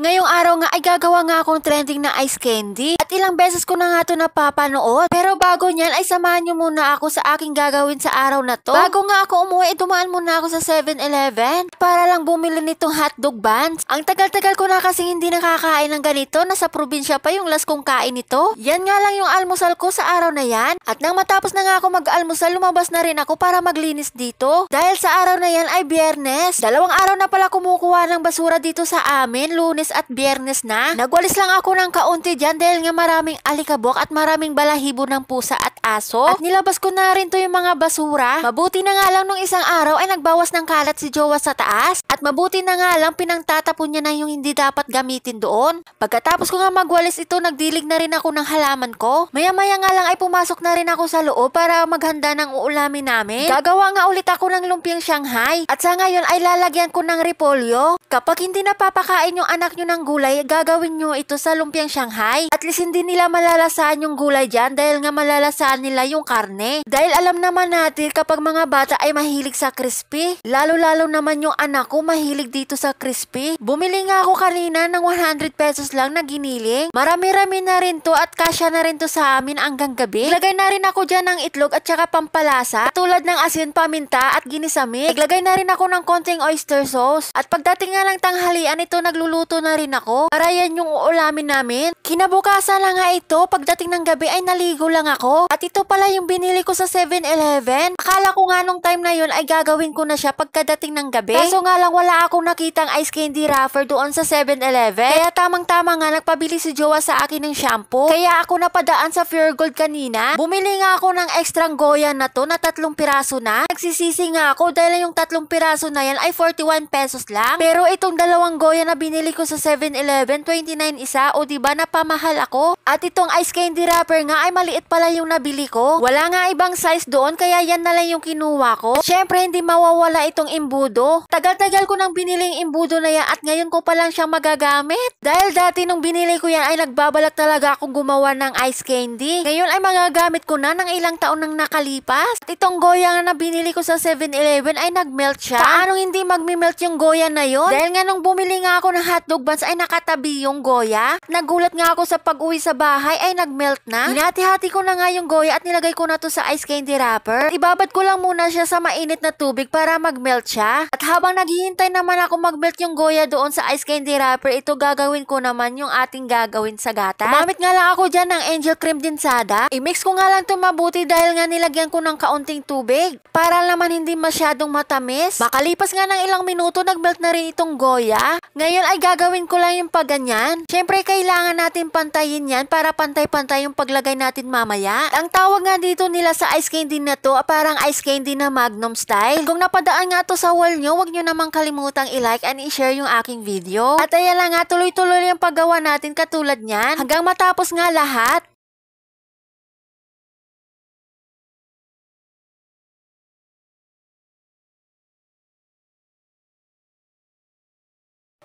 Ngayong araw nga ay gagawa nga akong trending na ice candy. At ilang beses ko na nga ito napapanood. Pero bago niyan ay samahan niyo muna ako sa aking gagawin sa araw na to. Bago nga ako umuwi, dumaan muna ako sa 7-Eleven para lang bumili nitong hotdog buns. Ang tagal-tagal ko na kasi hindi nakakain ng ganito. Nasa probinsya pa yung last kong kain ito. Yan nga lang yung almusal ko sa araw na yan. At nang matapos na nga ako mag-almusal, lumabas na rin ako para maglinis dito. Dahil sa araw na yan ay Biyernes. Dalawang araw na pala kumukuha ng basura dito sa amin, Lunes at Biyernes na. Nagwalis lang ako ng kaunti dyan dahil nga maraming alikabok at maraming balahibo ng pusa at aso. At nilabas ko na rin to yung mga basura. Mabuti na nga lang nung isang araw ay nagbawas ng kalat si Jowa sa taas. At mabuti na nga lang pinangtatapon niya na yung hindi dapat gamitin doon. Pagkatapos ko nga magwalis ito, nagdilig na rin ako ng halaman ko. Maya-maya nga lang ay pumasok na rin ako sa loob para maghanda ng uulamin namin. Gagawa nga ulit ako ng lumpiang Shanghai. At sa ngayon ay lalagyan ko ng repolyo. Kapag hindi napapakain yung anak nyo ng gulay, gagawin nyo ito sa lumpiang Shanghai. At least hindi nila malalasaan yung gulay dyan dahil nga malalasaan nila yung karne. Dahil alam naman natin kapag mga bata ay mahilig sa crispy. Lalo-lalo naman yung anak ko mahilig dito sa crispy. Bumili nga ako kanina ng 100 pesos lang na giniling. Marami-rami na rin to at kasya na rin to sa amin hanggang gabi. Ilagay na rin ako dyan ng itlog at saka pampalasa. Tulad ng asin, paminta at ginisamig. Iglagay na rin ako ng konting oyster sauce. At pagdating nga ng tanghalian ito, nagluluto na rin ako. Para yan yung uulamin namin. Kinabukasan lang nga ito, pagdating ng gabi ay naligo lang ako. At ito pala yung binili ko sa 7-Eleven. Akala ko nga nung time na yun ay gagawin ko na siya pagkadating ng gabi. Kaso nga lang wala akong nakitang ice candy wrapper doon sa 7-Eleven. Kaya tamang-tama nga nagpabili si Jowa sa akin ng shampoo. Kaya ako napadaan sa Pure Gold kanina. Bumili nga ako ng extrang goya na to na 3 piraso na. Nagsisisi nga ako dahil yung 3 piraso na yan ay 41 pesos lang. Pero itong 2 goya na binili ko sa 7-Eleven, 29 isa. O diba napamahal ako? At itong ice candy wrapper nga ay maliit pala yung nabili ko. Wala nga ibang size doon kaya yan na lang yung kinuha ko. Syempre hindi mawawala itong imbudo. Tagal-tagal ko nang biniling imbudo na yan at ngayon ko pa lang siyang magagamit. Dahil dati nung binili ko yan ay nagbabalak talaga akong gumawa ng ice candy. Ngayon ay magagamit ko na ng ilang taon nang nakalipas. At itong goya na binili ko sa 7-Eleven ay nagmelt siya. Paano hindi magmi-melt yung goya na yon? Dahil nga nung bumili nga ako ng hotdog buns ay nakatabi yung goya. Nagulat nga ako sa pag-uwi sa bahay ay nagmelt na. Hinati-hati ko na nga yung goya at nilagay ko na to sa ice candy wrapper. Ibabad ko lang muna siya sa mainit na tubig para magmelt siya. At habang naghihintay naman ako magmelt yung goya doon sa ice candy wrapper, ito gagawin ko naman yung ating gagawin sa gata. Gumamit nga lang ako dyan ng angel cream densada. I-mix ko nga lang ito mabuti dahil nga nilagyan ko ng kaunting tubig. Para naman hindi masyadong matamis. Makalipas nga ng ilang minuto, nagmelt na rin itong goya. Ngayon ay gagawin ko lang yung pagganyan. Syempre kailangan natin pantayin yan para pantay-pantay yung paglagay natin mamaya. Ang tawag nga dito nila sa ice candy na to, parang ice candy na Magnum style. Kung napadaan nga to sa wall nyo, huwag nyo namang kalimutang i-like and i-share yung aking video. At ayan lang nga, tuloy-tuloy yung paggawa natin katulad nyan. Hanggang matapos nga lahat.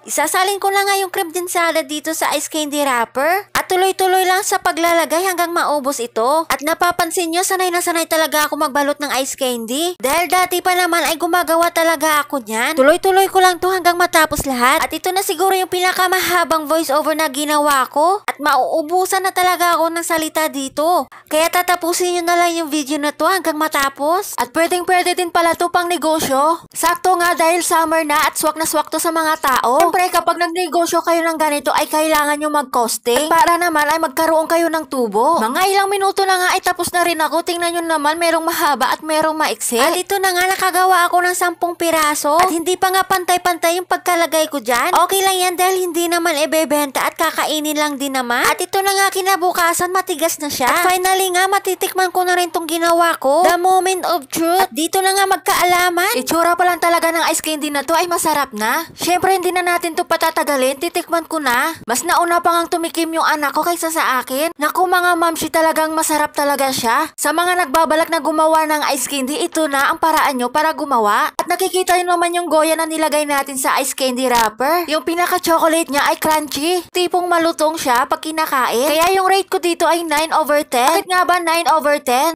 Isasalin ko na nga yung cream densada dito sa ice candy wrapper. At tuloy-tuloy lang sa paglalagay hanggang maubos ito. At napapansin nyo, sanay na sanay talaga ako magbalot ng ice candy. Dahil dati pa naman ay gumagawa talaga ako niyan. Tuloy-tuloy ko lang to hanggang matapos lahat. At ito na siguro yung pinakamahabang voiceover na ginawa ko. At mauubusan na talaga ako ng salita dito. Kaya tatapusin nyo na lang yung video na to hanggang matapos. At pwedeng-pwede din pala to pang negosyo. Sakto nga dahil summer na at swak na swak to sa mga tao. Siyempre, kapag nagnegosyo kayo ng ganito ay kailangan nyo mag-costing. At para naman ay magkaroon kayo ng tubo. Mga ilang minuto na nga ay tapos na rin ako. Tingnan nyo naman, merong mahaba at merong maiksi. At ito na nga, nakagawa ako ng 10 piraso. At hindi pa nga pantay-pantay yung pagkalagay ko dyan. Okay lang yan dahil hindi naman ibebenta at kakainin lang din naman. At ito na nga, kinabukasan matigas na siya. At finally nga, matitikman ko na rin tong ginawa ko. The moment of truth. At dito na nga magkaalaman. Itsura pa lang talaga ng ice candy na to ay masarap na. Syempre, hindi na natin to patatagalin, titikman ko na. Mas nauna pa ngang tumikim yung anak ko kaysa sa akin. Naku mga mamshi, talagang masarap talaga siya. Sa mga nagbabalak na gumawa ng ice candy, ito na ang paraan nyo para gumawa. At nakikita nyo naman yung goya na nilagay natin sa ice candy wrapper. Yung pinaka-chocolate niya ay crunchy. Tipong malutong siya pag kinakain. Kaya yung rate ko dito ay 9/10. Bakit nga ba 9/10?